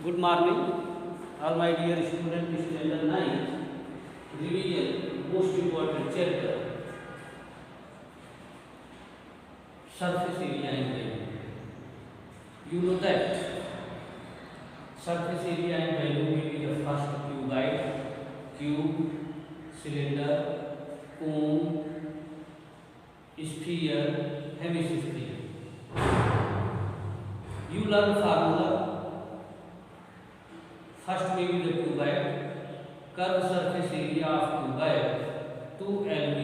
Good morning, all my dear students, standard 9, revision, most important chapter, surface area and value. You know that surface area and value will be the first cuboid, cube, cylinder, cone, sphere, hemisphere. You learn formula. First may be the cuboid, curved surface area of cuboid 2LB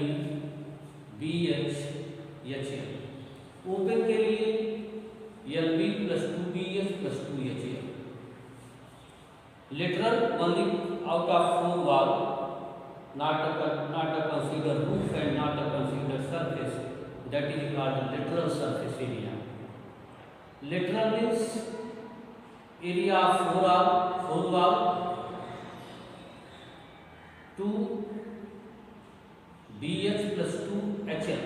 BH HL. Open के लिए LB plus 2BH plus 2HL. Lateral only out of 4 wall, not a considered roof and not a considered surface. That is called lateral surface area. Lateral means area of 4 wall 2 BH plus 2 HL.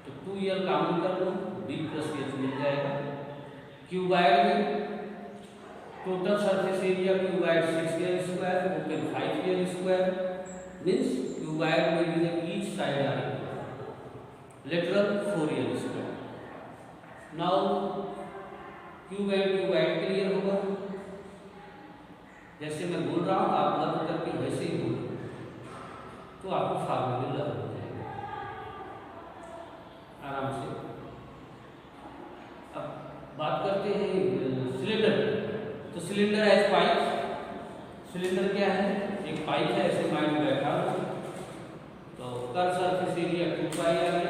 तो 2L count कर लो, B plus H मिल जाएगा. Cuboid में total surface area cuboid 6L square, open 5L square. Means cuboid में भी each side आ रही है. Lateral 4L square. Now cuboid clear होगा. जैसे मैं बोल रहा हूँ आप लग करके वैसे ही बोलो तो आपको फार्मूले लग हो जाएगा आराम से. अब बात करते हैं सिलेंडर. तो सिलेंडर एज पाइप. सिलेंडर क्या है? एक पाइप है, ऐसे माइंड में बैठा. तो curve surface area 2πr.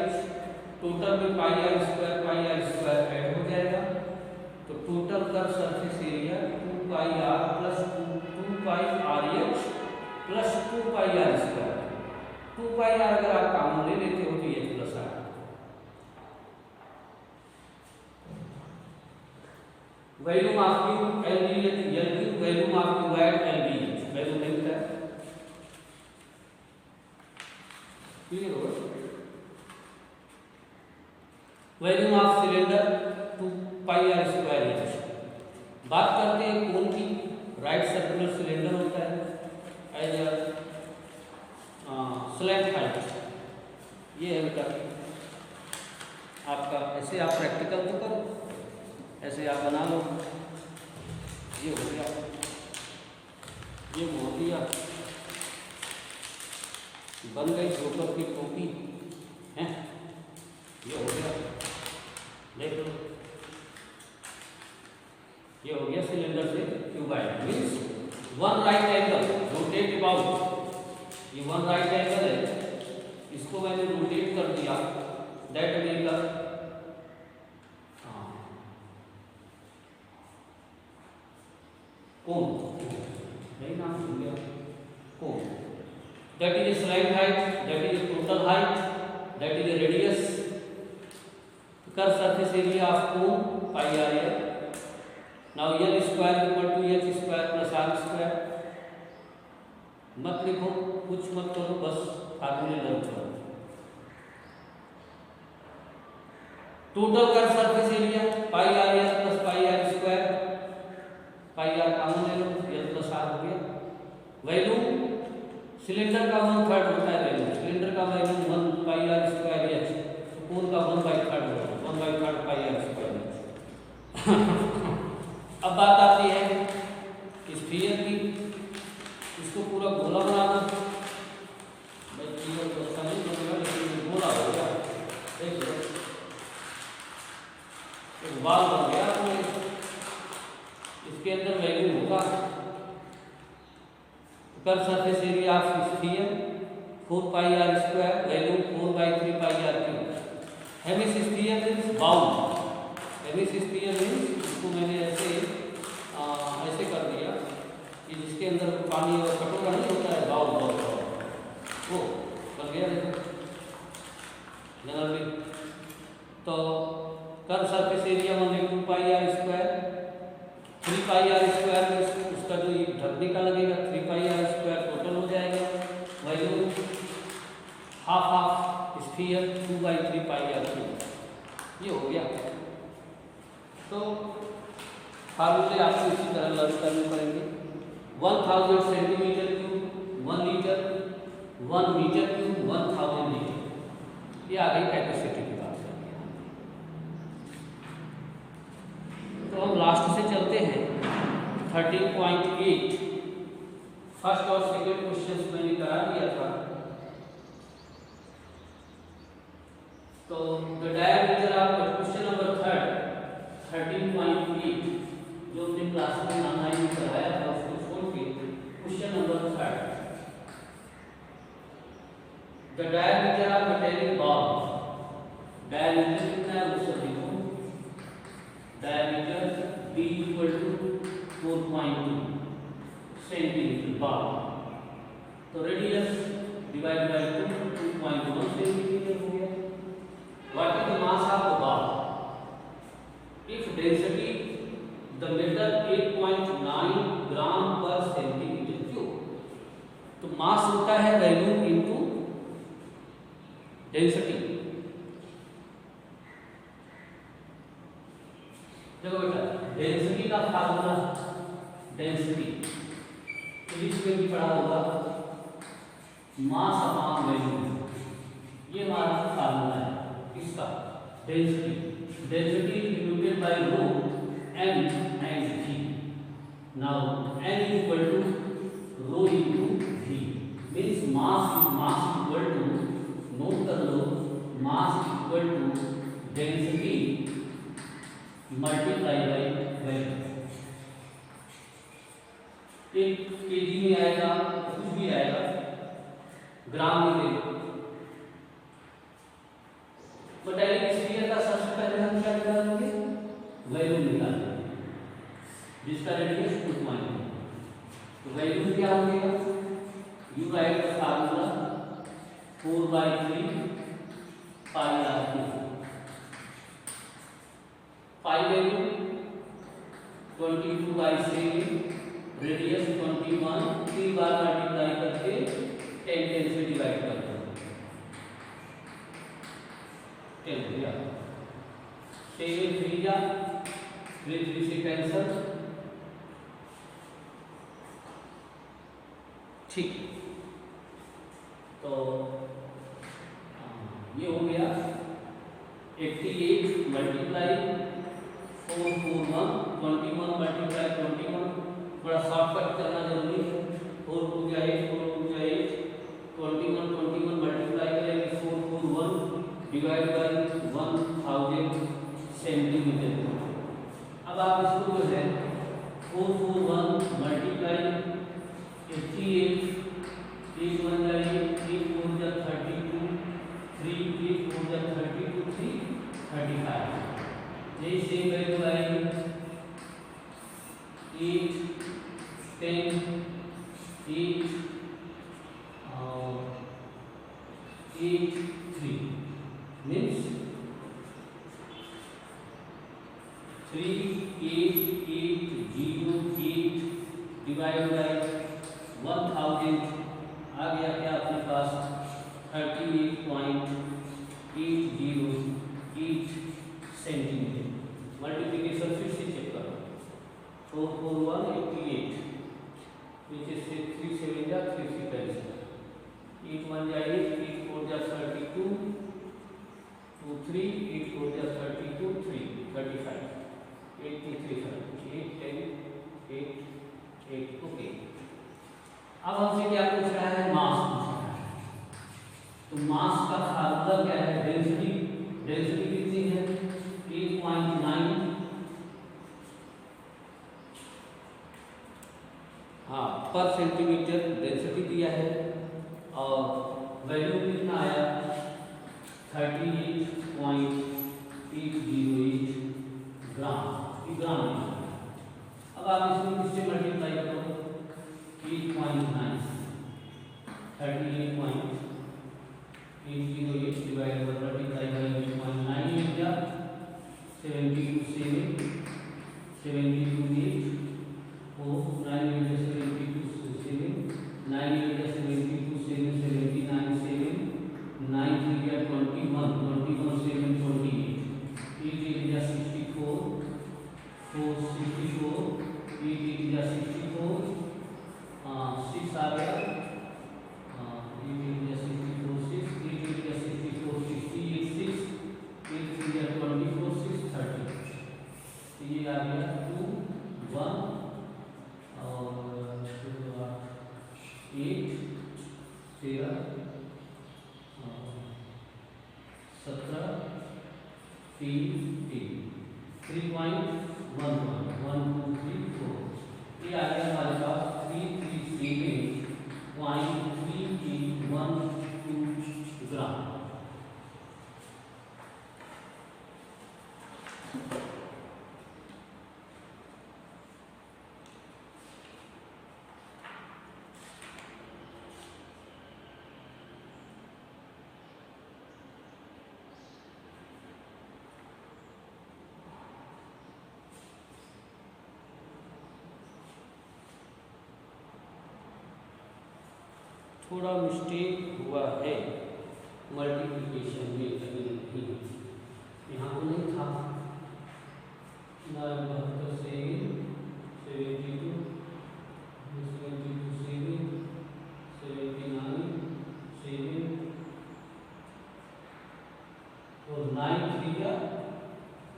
Total में πr स्क्वायर ऐड हो जाएगा. तो total curve surface area 2πr plus 2πrh plus 2πr square. 2πr अगर आप कॉमन ले लेते हो तो h plus r. Volume of cube LB, volume of cuboid LBH. Value मिलता है. क्लियर होगा. Volume of cylinder 2πr square h. बात करते हैं कोन की. राइट सर्कुलर सिलेंडर होता है एज स्लैंट हाइट. ये है बेटा आपका. ऐसे आप प्रैक्टिकल तो करो, ऐसे आप बना लो. ये हो गया, ये हो गया, बन गई जोकर की टोपी है. ये हो गया, देख लो. ये हो गया सिलेंडर से cuboid. Means one right angle rotate about. ये वन राइट एंगल है, इसको मैंने रोटेट कर दिया. That maker cone. नहीं नाम सुन गया. Cone. That is a slant height, that is a total height, that is a radius. Curved surface area of cone πr. Now L square equal to H square plus R square. मत लिखो, कुछ मत करो, बस फार्मूले learn करो. Total curve surface area πr plus πr square. πr common ले लो, L plus R हो गया. वैल्यू सिलेंडर का 1/3 होता है. वैल्यू सिलेंडर का वैल्यू 1πr स्क्वायर h. तो कोन का 1/3 होगा, 1/3 πr स्क्वायर h. अब बात आती है स्फीयर की. इसको पूरा गोला बना दो. भाई स्फीयर तो अच्छा नहीं बनेगा, लेकिन गोला हो गया. देख लो, एक बाल बन गया. तो इसके अंदर वैल्यू होगा curve surface area of sphere 4πr square. Value 4/3πr cube. Hemisphere means bound. Hemisphere means इसको मैंने ऐसे कर दिया कि जिसके अंदर पानी और कटोरा नहीं होता है, बाउल वो बन गया. देखो जनरली तो curve surface area 2πr square. 3πr square में उसका जो ये ढकने का लगेगा 3πr स्क्वायर टोटल हो जाएगा. Value half sphere 2/3πr cube. ये हो गया. तो फार्मूले आपको इसी तरह लर्न करने पड़ेंगे। 1000 centimetre cube 1 litre, 1 metre cube 1000 litre. ये आ गई कैपेसिटी की बात करनी है। तो हम लास्ट से चलते हैं 13.8। फर्स्ट और सेकेंड क्वेश्चन मैंने करा दिया था। तो the diameter of question number 13.8 जो हमने क्लास में ऑनलाइन में कराया था उसको छोड़ के question number 3 the diameter of metallic ball. Diameter कितना है वो सब देखो। Diameter d = 4.2 centimetre ball. तो रेडियस डिवाइड बाय 2.1 सेंटीमीटर हो गया। What is the mass of the ball? If density the metal 8.9 gram per centimeter cube, तो मास होता है वैल्यू इनटू डेंसिटी। देखो बेटा डेंसिटी का फार्मूला, डेंसिटी इंग्लिश में भी पढ़ा होगा, मास अपॉन वैल्यू। ये हमारा फार्मूला है इसका density. Density is denoted by rho m and v। Now n equal to rho into v means mass equal to, note कर लो, mass equal to density multiply by value. एक KG में आएगा कुछ भी आएगा, ग्राम में ले। मेटेलिक स्फीयर का सबसे पहले हम क्या निकालेंगे, वैल्यू निकालेंगे जिसका रेडियस 2.1। तो वैल्यू क्या हो गया, you write the formula 4/3 pi r cube. Pi value 22/7, radius 21, 3 बार मल्टीप्लाई करके 10 से डिवाइड कर दो। 10 दिया 7 3 जा 3 से कैंसिल। ठीक, तो ये हो गया 88 मल्टीप्लाई 441, 21 मल्टीप्लाई 21। थोड़ा शॉर्टकट करना जरूरी है। 4 2 जा 8, 4 2 जा 8, 21 मल्टीप्लाई करेंगे 441 डिवाइड बाय 1000 सेंटीमीटर। अब आप इसको जो है 441 मल्टीप्लाई 88, 8 1 जा 8, 8 4 जा 32, 3 8 4 जा 32, 3 35। यही सेम वैल्यू आएगी 8 10 8 8 3 means 3808 डिवाइड बाय 1000 आ गया क्या अपने पास 38.8008 सेंटीमीटर। मल्टीप्लिकेशन फिर से चेक करो 44188 नीचे से 3 7 जा 3 से कैंसिल, 8 1 जा 8, 8 4 जा 32, 2 3, 8 4 जा 32, 3 35, 8 2 3 8 10 8 8। ओके, अब हमसे क्या पूछ रहा है, मास पूछ रहा है। तो मास का फार्मूला क्या है, डेंसिटी। डेंसिटी कितनी है 8.9, हाँ पर सेंटीमीटर डेंसिटी दिया है। और वैल्यू कितना आया 38.808 ग्राम, ग्राम। अब आप इसको किससे मल्टीप्लाई करो 8.9, 38.808 डिवाइड बाय मल्टीप्लाई बाय 8.9 हो गया 72 7 72 8 4 9 72 7 9 72 7 79 7 9 3 21 21 7 28 8 8 64 4 6 64, 8 इंडिया 64, 6 आ गया, 8 इंडिया 64, 6, 8 इंडिया 64, 68, 6, 8 इंडिया 24, 6, 30, ये आ गया 2, 1 और 8, 13, 17, 3, 3.11, 1, 2, 3, 4, ये आ गया हमारे पास 337.3812 ग्राम। थोड़ा मिस्टेक हुआ है मल्टीप्लिकेशन में, कहीं नहीं, यहाँ तो नहीं था। 9 से 72, 72 7, 79 7 और 9 3 का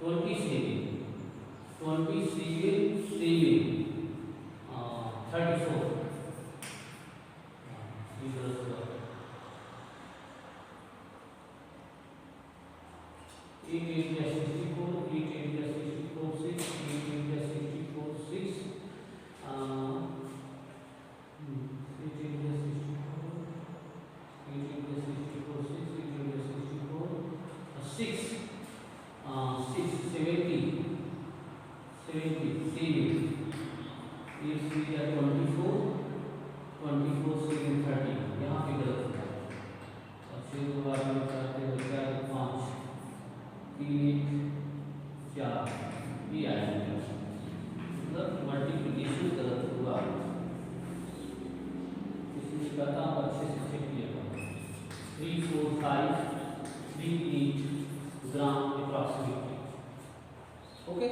27, 27 7, 34, India 64, 8 India 64, 6, 8 India 64, 6, 8 India 64, 8 India 64, 6, 8 India 64, 6, 6, 70, 70, 7, 8 India 24, 24, 7, 30, यहाँ पे गलत है। अच्छे दोबारा में करते हो क्या 5, 3, 4, ये आएगा, मतलब मल्टीप्लिकेशन गलत हुआ, इसलिए कहता हूँ अच्छे से चेक किया। 34538 ग्राम अप्रॉक्सीमेटली। ओके।